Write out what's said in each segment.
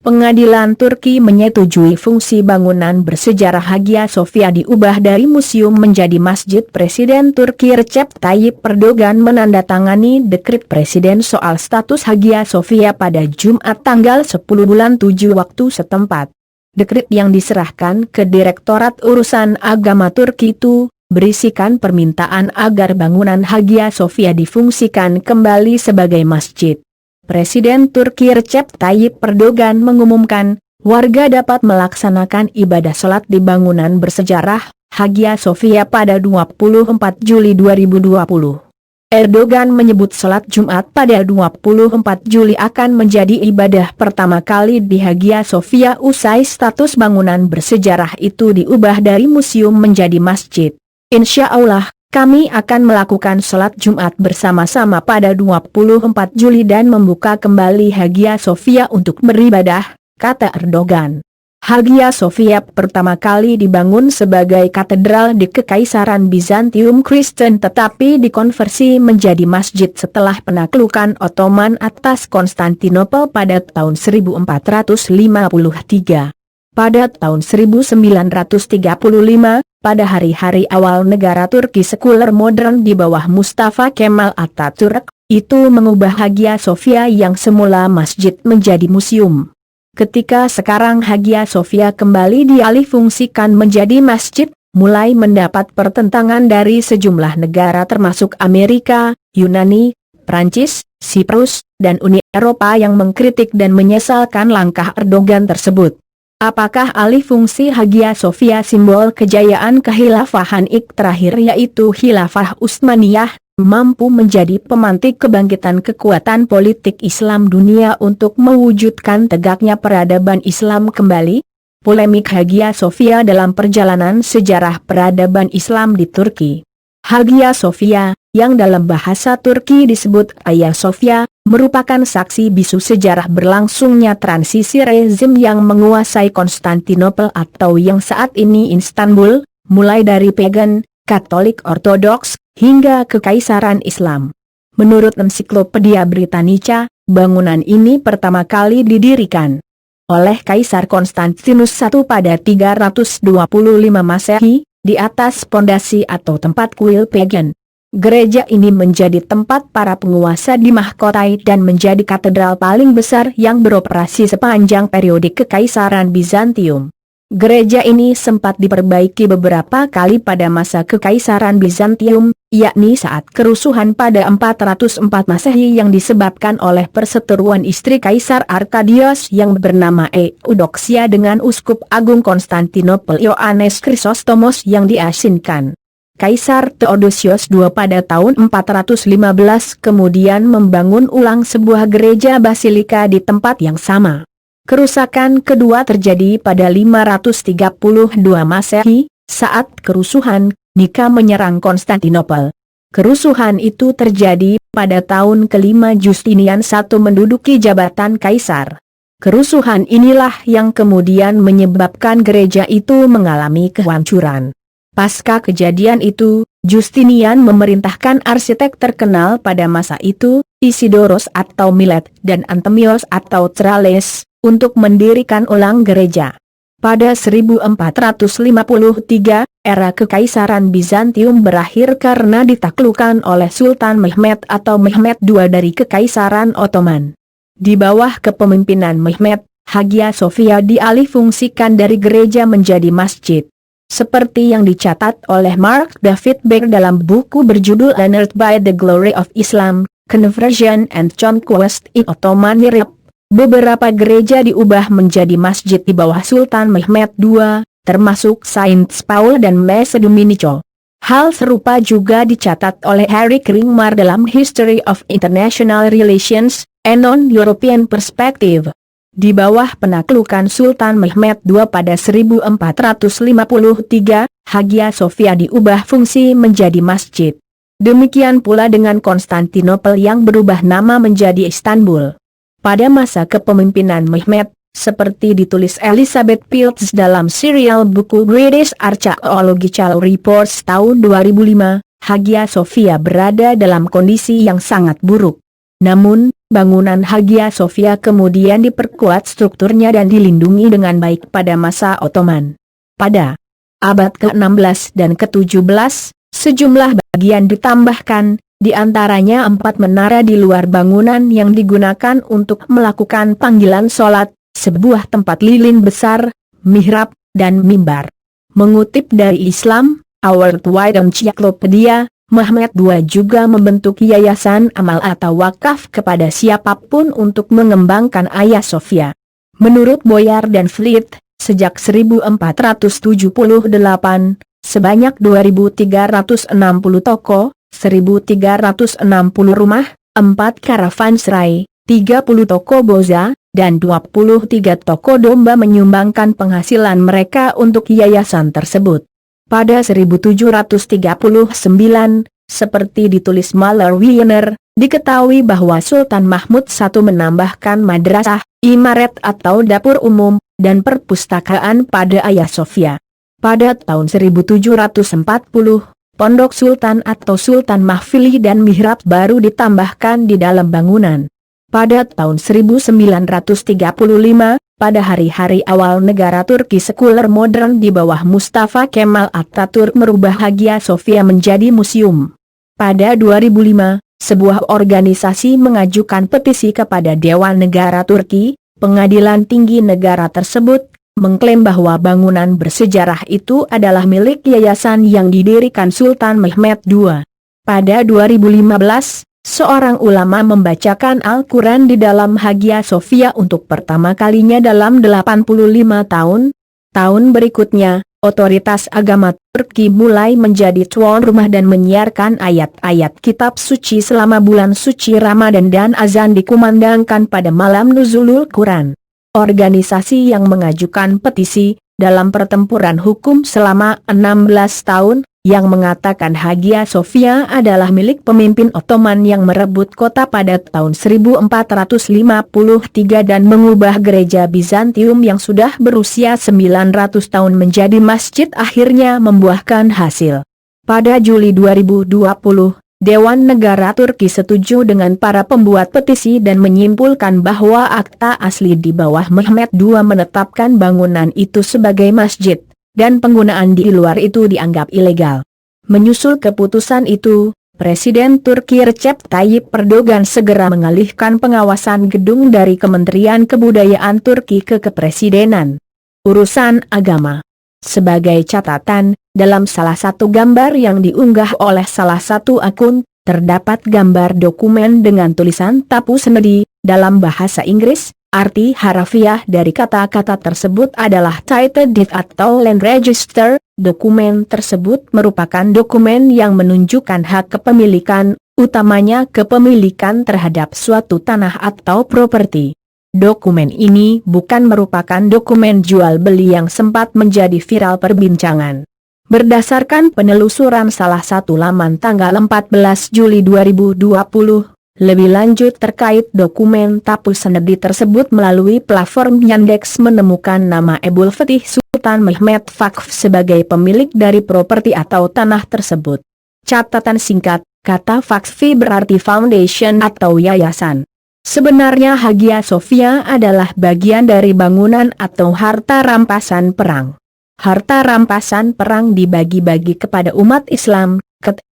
Pengadilan Turki menyetujui fungsi bangunan bersejarah Hagia Sophia diubah dari museum menjadi masjid. Presiden Turki Recep Tayyip Erdogan menandatangani dekret presiden soal status Hagia Sophia pada Jumat tanggal 10 bulan 7 waktu setempat. Dekret yang diserahkan ke Direktorat Urusan Agama Turki itu berisikan permintaan agar bangunan Hagia Sophia difungsikan kembali sebagai masjid. Presiden Turki Recep Tayyip Erdogan mengumumkan, warga dapat melaksanakan ibadah sholat di bangunan bersejarah Hagia Sophia pada 24 Juli 2020. Erdogan menyebut sholat Jumat pada 24 Juli akan menjadi ibadah pertama kali di Hagia Sophia usai status bangunan bersejarah itu diubah dari museum menjadi masjid. Insya Allah, kami akan melakukan sholat Jumat bersama-sama pada 24 Juli dan membuka kembali Hagia Sophia untuk beribadah, kata Erdogan. Hagia Sophia pertama kali dibangun sebagai katedral di Kekaisaran Bizantium Kristen tetapi dikonversi menjadi masjid setelah penaklukan Ottoman atas Konstantinopel pada tahun 1453. Pada tahun 1935, pada hari-hari awal negara Turki sekuler modern di bawah Mustafa Kemal Atatürk, itu mengubah Hagia Sophia yang semula masjid menjadi museum. Ketika sekarang Hagia Sophia kembali dialihfungsikan menjadi masjid, mulai mendapat pertentangan dari sejumlah negara termasuk Amerika, Yunani, Prancis, Siprus, dan Uni Eropa yang mengkritik dan menyesalkan langkah Erdogan tersebut. Apakah alih fungsi Hagia Sophia simbol kejayaan kehilafahan terakhir yaitu Khilafah Utsmaniyah, mampu menjadi pemantik kebangkitan kekuatan politik Islam dunia untuk mewujudkan tegaknya peradaban Islam kembali? Polemik Hagia Sophia dalam perjalanan sejarah peradaban Islam di Turki. Hagia Sophia, yang dalam bahasa Turki disebut Hagia Sophia, merupakan saksi bisu sejarah berlangsungnya transisi rezim yang menguasai Konstantinopel atau yang saat ini Istanbul, mulai dari pagan, Katolik Ortodoks, hingga Kekaisaran Islam. Menurut Ensiklopedia Britannica, bangunan ini pertama kali didirikan oleh Kaisar Konstantinus I pada 325 Masehi, di atas pondasi atau tempat kuil pagan. Gereja ini menjadi tempat para penguasa dimahkotai dan menjadi katedral paling besar yang beroperasi sepanjang periode Kekaisaran Bizantium. Gereja ini sempat diperbaiki beberapa kali pada masa Kekaisaran Bizantium, yakni saat kerusuhan pada 404 Masehi yang disebabkan oleh perseteruan istri Kaisar Arkadios yang bernama Eudoxia dengan Uskup Agung Konstantinopel Ioannes Chrysostomos yang diasingkan Kaisar Theodosius II pada tahun 415 kemudian membangun ulang sebuah gereja basilika di tempat yang sama. Kerusakan kedua terjadi pada 532 Masehi, saat kerusuhan Nika menyerang Konstantinopel. Kerusuhan itu terjadi pada tahun kelima Justinian I menduduki jabatan kaisar. Kerusuhan inilah yang kemudian menyebabkan gereja itu mengalami kehancuran. Pasca kejadian itu, Justinian memerintahkan arsitek terkenal pada masa itu, Isidoros atau Milet dan Antemios atau Tralles, untuk mendirikan ulang gereja. Pada 1453, era Kekaisaran Bizantium berakhir karena ditaklukkan oleh Sultan Mehmed atau Mehmed II dari Kekaisaran Ottoman. Di bawah kepemimpinan Mehmed, Hagia Sophia dialihfungsikan dari gereja menjadi masjid. Seperti yang dicatat oleh Mark David Beck dalam buku berjudul Unearthed by the Glory of Islam, Conversion and Conquest in Ottoman Europe, beberapa gereja diubah menjadi masjid di bawah Sultan Mehmed II, termasuk Saint Paul dan Messe Dominico. Hal serupa juga dicatat oleh Eric Ringmar dalam History of International Relations, a Non-European Perspective. Di bawah penaklukan Sultan Mehmed II pada 1453, Hagia Sophia diubah fungsi menjadi masjid. Demikian pula dengan Konstantinopel yang berubah nama menjadi Istanbul. Pada masa kepemimpinan Mehmed, seperti ditulis Elizabeth Piltz dalam serial buku British Archaeological Reports tahun 2005, Hagia Sophia berada dalam kondisi yang sangat buruk. Namun, bangunan Hagia Sophia kemudian diperkuat strukturnya dan dilindungi dengan baik pada masa Ottoman. Pada abad ke-16 dan ke-17, sejumlah bagian ditambahkan, di antaranya 4 menara di luar bangunan yang digunakan untuk melakukan panggilan sholat, sebuah tempat lilin besar, mihrab, dan mimbar. Mengutip dari Islam, Our Worldwide Encyclopedia, Mehmed II juga membentuk yayasan amal atau wakaf kepada siapapun untuk mengembangkan Hagia Sophia. Menurut Boyar dan Fleet, sejak 1478, sebanyak 2.360 toko, 1.360 rumah, 4 karavanserai, 30 toko boza, dan 23 toko domba menyumbangkan penghasilan mereka untuk yayasan tersebut. Pada 1739, seperti ditulis Maler Wiener, diketahui bahwa Sultan Mahmud I menambahkan madrasah, imaret atau dapur umum, dan perpustakaan pada Hagia Sophia. Pada tahun 1740, Pondok Sultan atau Sultan Mahfili dan mihrab baru ditambahkan di dalam bangunan. Pada tahun 1935, pada hari-hari awal negara Turki sekuler modern di bawah Mustafa Kemal Atatürk merubah Hagia Sophia menjadi museum. Pada 2005, sebuah organisasi mengajukan petisi kepada Dewan Negara Turki, pengadilan tinggi negara tersebut, mengklaim bahwa bangunan bersejarah itu adalah milik yayasan yang didirikan Sultan Mehmed II. Pada 2015, seorang ulama membacakan Al-Quran di dalam Hagia Sophia untuk pertama kalinya dalam 85 tahun. Tahun berikutnya, otoritas agama Turki mulai menjadi tuan rumah dan menyiarkan ayat-ayat kitab suci selama bulan suci Ramadan dan azan dikumandangkan pada malam nuzulul Quran. Organisasi yang mengajukan petisi, dalam pertempuran hukum selama 16 tahun, yang mengatakan Hagia Sophia adalah milik pemimpin Ottoman yang merebut kota pada tahun 1453 dan mengubah gereja Bizantium yang sudah berusia 900 tahun menjadi masjid akhirnya membuahkan hasil. Pada Juli 2020, Dewan Negara Turki setuju dengan para pembuat petisi dan menyimpulkan bahwa akta asli di bawah Mehmed II menetapkan bangunan itu sebagai masjid, dan penggunaan di luar itu dianggap ilegal. Menyusul keputusan itu, Presiden Turki Recep Tayyip Erdogan segera mengalihkan pengawasan gedung dari Kementerian Kebudayaan Turki ke Kepresidenan Urusan Agama. Sebagai catatan, dalam salah satu gambar yang diunggah oleh salah satu akun, terdapat gambar dokumen dengan tulisan Tapu Senedi, dalam bahasa Inggris. Arti harafiah dari kata-kata tersebut adalah Title Deed atau Land Register. Dokumen tersebut merupakan dokumen yang menunjukkan hak kepemilikan, utamanya kepemilikan terhadap suatu tanah atau properti. Dokumen ini bukan merupakan dokumen jual beli yang sempat menjadi viral perbincangan. Berdasarkan penelusuran salah satu laman tanggal 14 Juli 2020, lebih lanjut terkait dokumen Tapu Senedi tersebut melalui platform Yandex menemukan nama Ebul Fetih Sultan Mehmed Vakf sebagai pemilik dari properti atau tanah tersebut. Catatan singkat, kata Vakfi berarti foundation atau yayasan. Sebenarnya Hagia Sophia adalah bagian dari bangunan atau harta rampasan perang. Harta rampasan perang dibagi-bagi kepada umat Islam,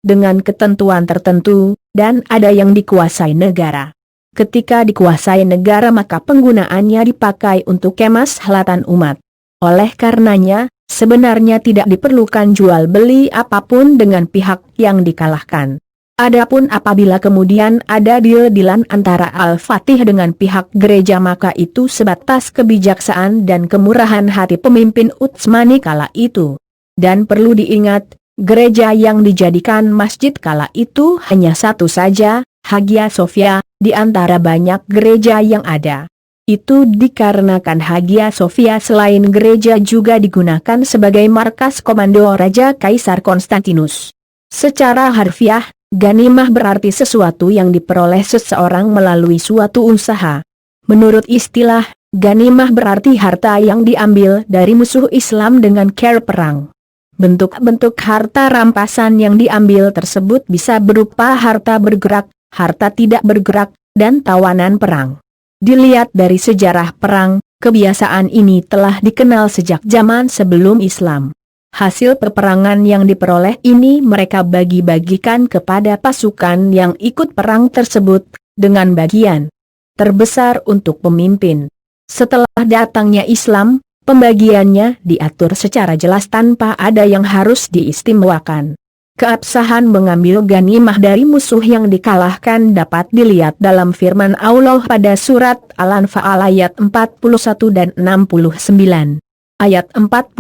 dengan ketentuan tertentu, dan ada yang dikuasai negara. Ketika dikuasai negara maka penggunaannya dipakai untuk kemaslahatan umat. Oleh karenanya, sebenarnya tidak diperlukan jual beli apapun dengan pihak yang dikalahkan. Adapun apabila kemudian ada deal-dealan antara Al-Fatih dengan pihak gereja maka itu sebatas kebijaksanaan dan kemurahan hati pemimpin Utsmani kala itu. Dan perlu diingat, gereja yang dijadikan masjid kala itu hanya satu saja, Hagia Sophia, di antara banyak gereja yang ada. Itu dikarenakan Hagia Sophia selain gereja juga digunakan sebagai markas komando Raja Kaisar Konstantinus. Secara harfiah, ganimah berarti sesuatu yang diperoleh seseorang melalui suatu usaha. Menurut istilah, ganimah berarti harta yang diambil dari musuh Islam dengan cara perang. Bentuk-bentuk harta rampasan yang diambil tersebut bisa berupa harta bergerak, harta tidak bergerak, dan tawanan perang. Dilihat dari sejarah perang, kebiasaan ini telah dikenal sejak zaman sebelum Islam. Hasil peperangan yang diperoleh ini mereka bagi-bagikan kepada pasukan yang ikut perang tersebut, dengan bagian terbesar untuk pemimpin. Setelah datangnya Islam, pembagiannya diatur secara jelas tanpa ada yang harus diistimewakan. Keabsahan mengambil ghanimah dari musuh yang dikalahkan dapat dilihat dalam firman Allah pada surat Al-Anfal ayat 41 dan 69. Ayat 41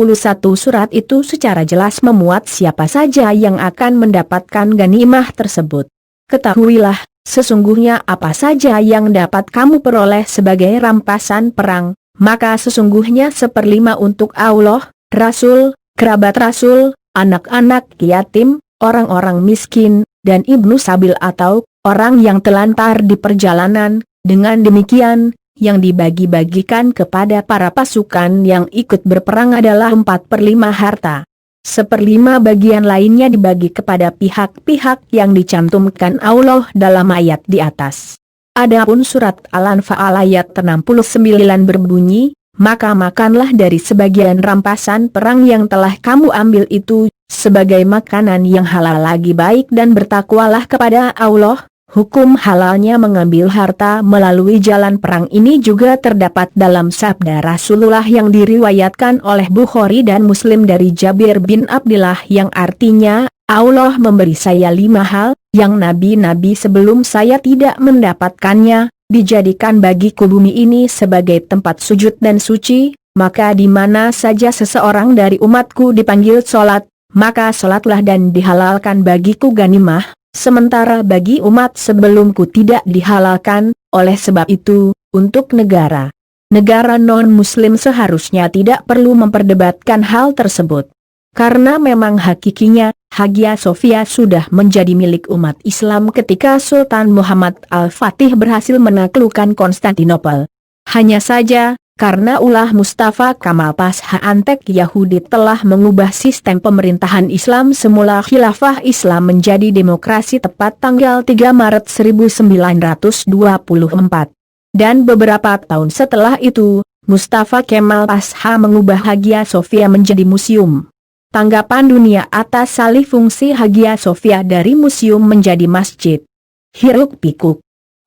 surat itu secara jelas memuat siapa saja yang akan mendapatkan ghanimah tersebut. Ketahuilah, sesungguhnya apa saja yang dapat kamu peroleh sebagai rampasan perang, maka sesungguhnya 1/5 untuk Allah, Rasul, kerabat Rasul, anak-anak yatim, orang-orang miskin, dan ibnu sabil atau orang yang telantar di perjalanan. Dengan demikian, yang dibagi-bagikan kepada para pasukan yang ikut berperang adalah 4/5 harta. 1/5 bagian lainnya dibagi kepada pihak-pihak yang dicantumkan Allah dalam ayat di atas. Adapun surat Al-Anfal ayat 69 berbunyi, maka makanlah dari sebagian rampasan perang yang telah kamu ambil itu, sebagai makanan yang halal lagi baik dan bertakwalah kepada Allah. Hukum halalnya mengambil harta melalui jalan perang ini juga terdapat dalam sabda Rasulullah yang diriwayatkan oleh Bukhari dan Muslim dari Jabir bin Abdullah yang artinya, Allah memberi saya 5 hal, yang nabi-nabi sebelum saya tidak mendapatkannya, dijadikan bagiku bumi ini sebagai tempat sujud dan suci, maka di mana saja seseorang dari umatku dipanggil sholat, maka sholatlah dan dihalalkan bagiku ghanimah. Sementara bagi umat sebelumku tidak dihalalkan, oleh sebab itu, untuk negara non-muslim seharusnya tidak perlu memperdebatkan hal tersebut. Karena memang hakikinya, Hagia Sophia sudah menjadi milik umat Islam ketika Sultan Muhammad Al-Fatih berhasil menaklukkan Konstantinopel. Hanya saja, karena ulah Mustafa Kamal Pasha Antek Yahudi telah mengubah sistem pemerintahan Islam semula khilafah Islam menjadi demokrasi tepat tanggal 3 Maret 1924. Dan beberapa tahun setelah itu, Mustafa Kemal Pasha mengubah Hagia Sophia menjadi museum. Tanggapan dunia atas alih fungsi Hagia Sophia dari museum menjadi masjid. Hiruk pikuk.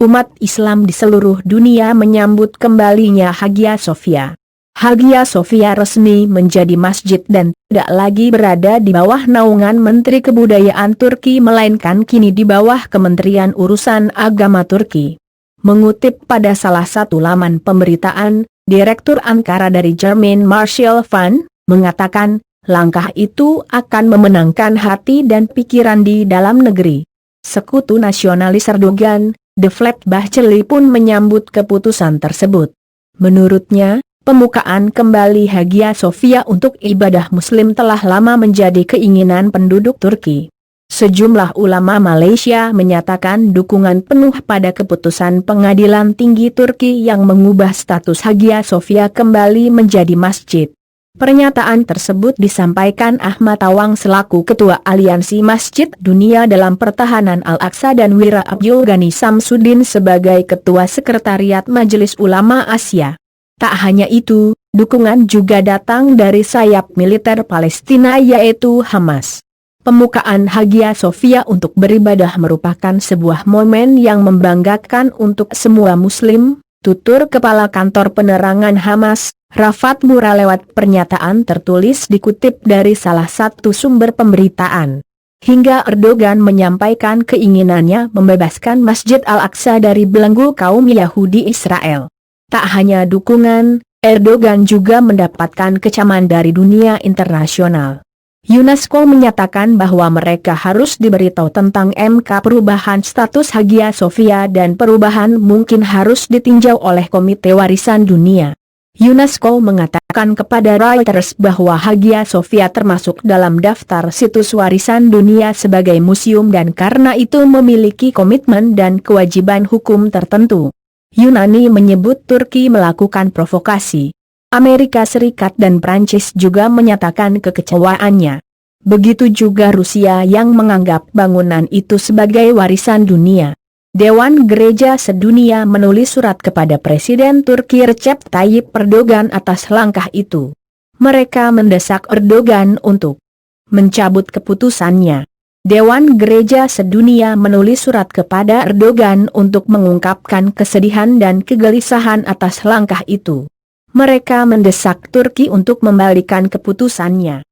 Umat Islam di seluruh dunia menyambut kembalinya Hagia Sophia. Hagia Sophia resmi menjadi masjid dan tidak lagi berada di bawah naungan Menteri Kebudayaan Turki melainkan kini di bawah Kementerian Urusan Agama Turki. Mengutip pada salah satu laman pemberitaan, Direktur Ankara dari German Marshall Fund mengatakan, langkah itu akan memenangkan hati dan pikiran di dalam negeri. Sekutu nasionalis Erdogan, Devlet Bahçeli pun menyambut keputusan tersebut. Menurutnya, pembukaan kembali Hagia Sophia untuk ibadah muslim telah lama menjadi keinginan penduduk Turki. Sejumlah ulama Malaysia menyatakan dukungan penuh pada keputusan pengadilan tinggi Turki yang mengubah status Hagia Sophia kembali menjadi masjid. Pernyataan tersebut disampaikan Ahmad Tawang selaku Ketua Aliansi Masjid Dunia dalam Pertahanan Al-Aqsa dan Wira Abdul Ghani Samsudin sebagai Ketua Sekretariat Majelis Ulama Asia. Tak hanya itu, dukungan juga datang dari sayap militer Palestina yaitu Hamas. Pembukaan Hagia Sophia untuk beribadah merupakan sebuah momen yang membanggakan untuk semua muslim, tutur Kepala Kantor Penerangan Hamas, Rafat Mura lewat pernyataan tertulis dikutip dari salah satu sumber pemberitaan. Hingga Erdogan menyampaikan keinginannya membebaskan Masjid Al-Aqsa dari belenggu kaum Yahudi Israel. Tak hanya dukungan, Erdogan juga mendapatkan kecaman dari dunia internasional. UNESCO menyatakan bahwa mereka harus diberitahu tentang MK perubahan status Hagia Sophia dan perubahan mungkin harus ditinjau oleh Komite Warisan Dunia. UNESCO mengatakan kepada Reuters bahwa Hagia Sophia termasuk dalam daftar situs warisan dunia sebagai museum dan karena itu memiliki komitmen dan kewajiban hukum tertentu. Yunani menyebut Turki melakukan provokasi. Amerika Serikat dan Prancis juga menyatakan kekecewaannya. Begitu juga Rusia yang menganggap bangunan itu sebagai warisan dunia. Dewan Gereja Sedunia menulis surat kepada Presiden Turki Recep Tayyip Erdogan atas langkah itu. Mereka mendesak Erdogan untuk mencabut keputusannya. Dewan Gereja Sedunia menulis surat kepada Erdogan untuk mengungkapkan kesedihan dan kegelisahan atas langkah itu. Mereka mendesak Turki untuk membalikan keputusannya.